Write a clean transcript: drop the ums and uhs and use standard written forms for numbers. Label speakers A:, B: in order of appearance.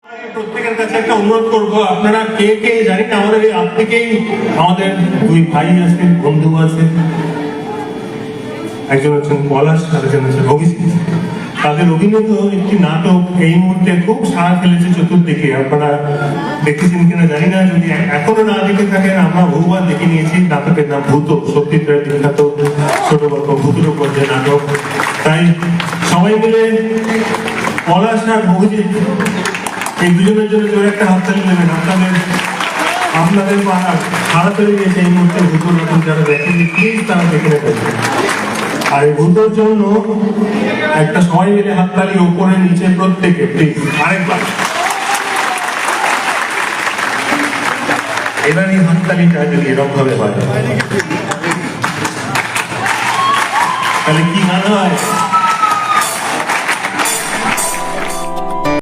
A: প্রত্যেকের কাছে একটা অনুরোধ করবো, আপনারা কে কে জানি না, আমাদের এই আপ থেকেই আমাদের দুই ভাই আছেন, বন্ধু আছেন, একজন হচ্ছেন পলাশ, আরেকজন হচ্ছেন অভিজিৎ। তাদের অভিনীত একটি নাটক এই মুহূর্তে খুব সাড়া ফেলেছে চতুর্দিকে। আপনারা দেখেছেন কিনা জানি না, যদি এখনো না দেখে থাকেন, আমরা বহুবার দেখে নিয়েছি। নাটকের নাম ভূত, সত্যজিৎ রায়ের বিখ্যাত ছোট গল্প ভূতের উপর যে নাটক। তাই সবাই মিলে পলাশ আর অভিজিৎ এই দুজনের জন্য জোরে একটা হাততালি নেবেন। আপনাদের পাড়ার সারা চলে গিয়েছে এই মুহূর্তে ভূতের নতুন যারা দেখেনি, প্লিজ তারা দেখে নেবেন। আর এই ভূতের জন্য একটা সবাই মিলে হাততালি, উপরে নিচে প্রত্যেকে প্লিজ আরেকবার। এবার এই হাততালিটা যদি এরকম ভাবে হয় তাহলে কি গান হয়?